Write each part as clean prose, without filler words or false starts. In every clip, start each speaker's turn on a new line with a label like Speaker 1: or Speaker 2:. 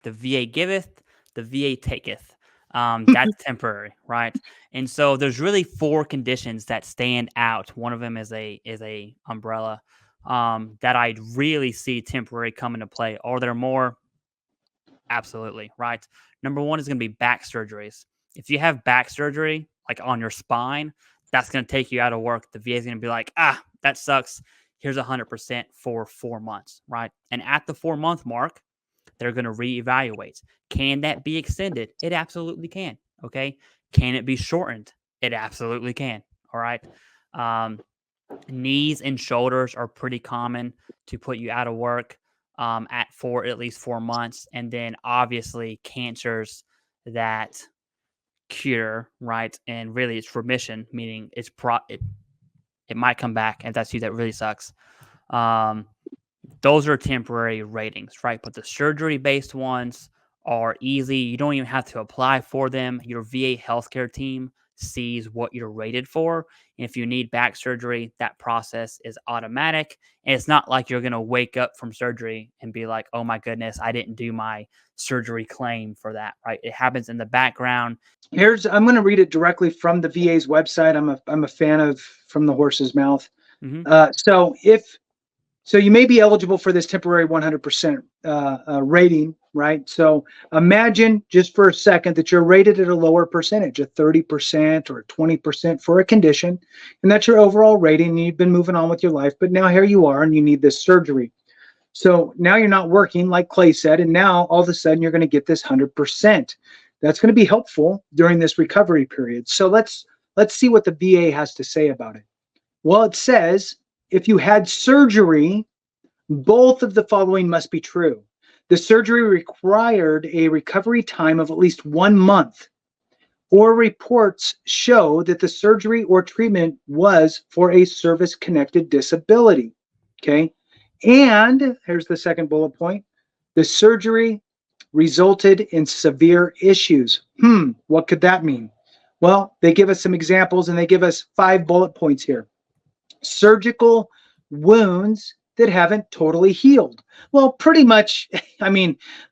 Speaker 1: The VA giveth, the VA taketh. That's temporary, right? And so there's really 4 conditions that stand out. One of them is a umbrella that I really see temporary come into play. Are there more? Absolutely, right? Number 1 is going to be back surgeries. If you have back surgery, like on your spine, that's going to take you out of work. The VA is going to be like, that sucks. Here's 100% for 4 months, right? And at the 4-month mark, they're going to reevaluate. Can that be extended? It absolutely can. Okay. Can it be shortened? It absolutely can. All right. Um, Knees and shoulders are pretty common to put you out of work for at least 4 months. And then obviously cancers that cure, right? And really it's remission, meaning it might come back. And that's you, that really sucks. Um, those are temporary ratings, right? But the surgery based ones are easy. You don't even have to apply for them. Your VA healthcare team sees what you're rated for. And if you need back surgery, that process is automatic. And it's not like you're going to wake up from surgery and be like, oh my goodness, I didn't do my surgery claim for that, right? It happens in the background.
Speaker 2: I'm going to read it directly from the VA's website. I'm a fan of From the Horse's Mouth.
Speaker 1: Mm-hmm.
Speaker 2: So you may be eligible for this temporary 100% rating, right? So imagine just for a second that you're rated at a lower percentage, a 30% or 20% for a condition, and that's your overall rating. And you've been moving on with your life, but now here you are and you need this surgery. So now you're not working, like Clay said, and now all of a sudden you're going to get this 100%. That's going to be helpful during this recovery period. So let's see what the VA has to say about it. Well, it says, if you had surgery, both of the following must be true. The surgery required a recovery time of at least 1 month, or reports show that the surgery or treatment was for a service-connected disability. Okay. And here's the second bullet point. The surgery resulted in severe issues. What could that mean? Well, they give us some examples and they give us 5 bullet points here. Surgical wounds that haven't totally healed. Well, pretty much,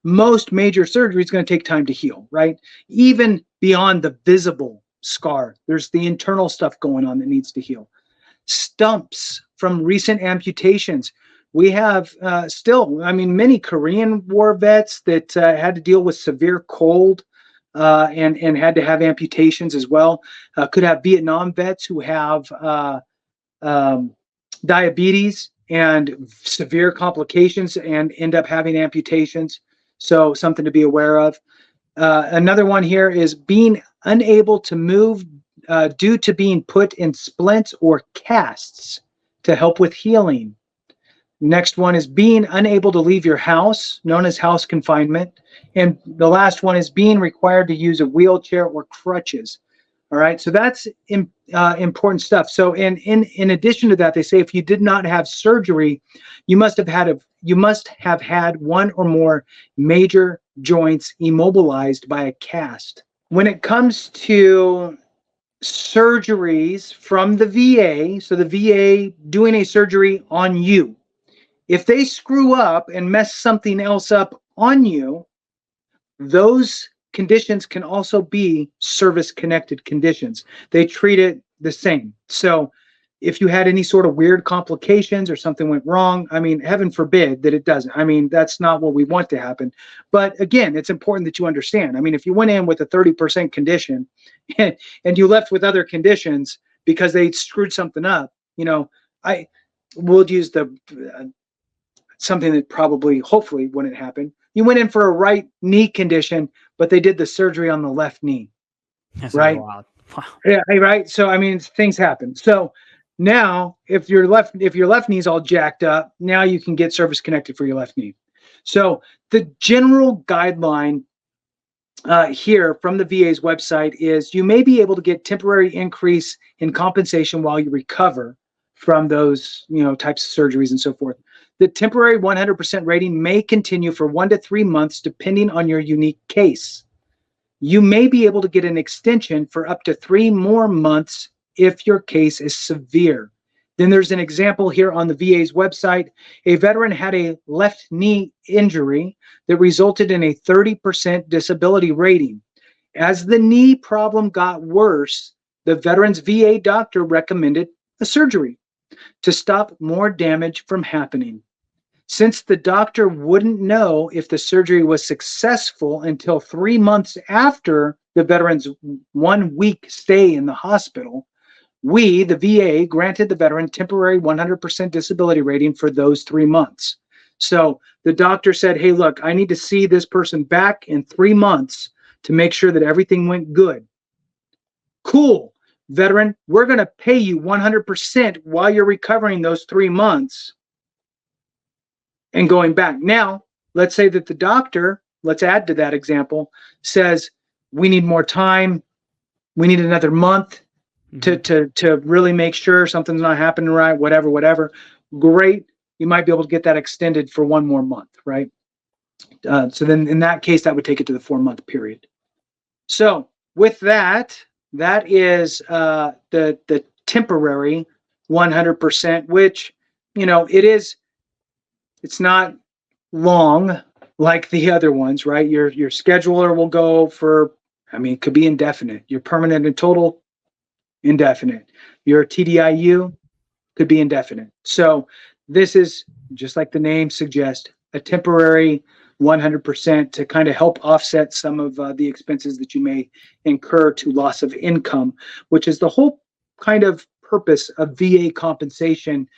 Speaker 2: most major surgery is going to take time to heal, right? Even beyond the visible scar, there's the internal stuff going on that needs to heal. Stumps from recent amputations. We have many Korean War vets that had to deal with severe cold and had to have amputations as well. Could have Vietnam vets who have diabetes and severe complications and end up having amputations. So something to be aware of. Another one here is being unable to move due to being put in splints or casts to help with healing. Next one is being unable to leave your house, known as house confinement. And the last one is being required to use a wheelchair or crutches. All right, so that's important stuff. So in addition to that, they say if you did not have surgery, you must have had one or more major joints immobilized by a cast. When it comes to surgeries from the VA, so the VA doing a surgery on you, if they screw up and mess something else up on you, those conditions can also be service-connected conditions. They treat it the same. So if you had any sort of weird complications or something went wrong, heaven forbid that it doesn't. That's not what we want to happen. But again, it's important that you understand. if you went in with a 30% condition and you left with other conditions because they screwed something up, we'll use something that hopefully wouldn't happen. You went in for a right knee condition, but they did the surgery on the left knee.
Speaker 1: That's
Speaker 2: right?
Speaker 1: Wow.
Speaker 2: Yeah, right. So things happen. So now if your left knee's all jacked up, now you can get service connected for your left knee. So the general guideline here from the VA's website is you may be able to get temporary increase in compensation while you recover from those types of surgeries and so forth. The temporary 100% rating may continue for 1 to 3 months depending on your unique case. You may be able to get an extension for up to 3 more months if your case is severe. Then there's an example here on the VA's website. A veteran had a left knee injury that resulted in a 30% disability rating. As the knee problem got worse, the veteran's VA doctor recommended a surgery to stop more damage from happening. Since the doctor wouldn't know if the surgery was successful until 3 months after the veteran's 1 week stay in the hospital, we, the VA, granted the veteran temporary 100% disability rating for those 3 months. So the doctor said, hey, look, I need to see this person back in 3 months to make sure that everything went good. Cool, veteran, we're going to pay you 100% while you're recovering those 3 months and going back. Now, let's say that the doctor, let's add to that example, says, we need more time. We need another month to really make sure something's not happening right, whatever. Great. You might be able to get that extended for 1 more month, right? So then in that case, that would take it to the 4-month period. So with that, that is the temporary 100%, which, it's not long like the other ones, right? Your scheduler will go for, it could be indefinite. Your permanent and total, indefinite. Your tdiu could be indefinite. So this is, just like the name suggests, a temporary 100% to kind of help offset some of the expenses that you may incur to loss of income, which is the whole kind of purpose of VA compensation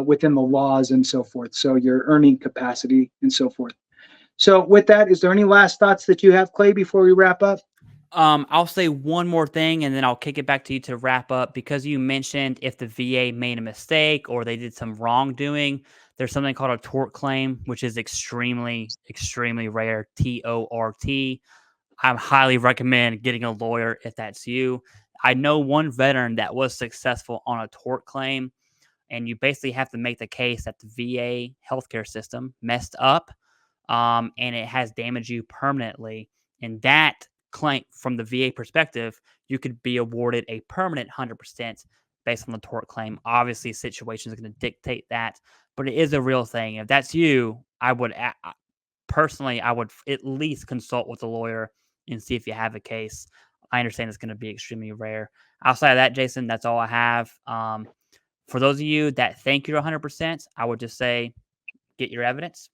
Speaker 2: within the laws and so forth. So your earning capacity and so forth. So with that, is there any last thoughts that you have, Clay, before we wrap up?
Speaker 1: I'll say one more thing and then I'll kick it back to you to wrap up, because you mentioned if the VA made a mistake or they did some wrongdoing, there's something called a tort claim, which is extremely, extremely rare. TORT. I highly recommend getting a lawyer if that's you. I know one veteran that was successful on a tort claim, and you basically have to make the case that the VA healthcare system messed up, and it has damaged you permanently. And that claim, from the VA perspective, you could be awarded a permanent 100% based on the tort claim. Obviously, situations are going to dictate that, but it is a real thing. If that's you, personally, I would at least consult with a lawyer and see if you have a case. I understand it's going to be extremely rare. Outside of that, Jason, that's all I have. For those of you that think you're 100%, I would just say get your evidence.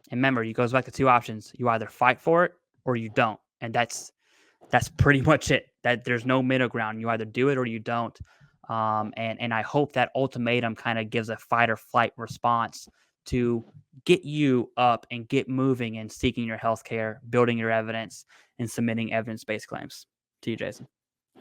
Speaker 1: And remember, it goes back to two options. You either fight for it or you don't. And that's pretty much it. That there's no middle ground. You either do it or you don't. And I hope that ultimatum kind of gives a fight or flight response to get you up and get moving and seeking your health care, building your evidence, and submitting evidence-based claims. To you, Jason.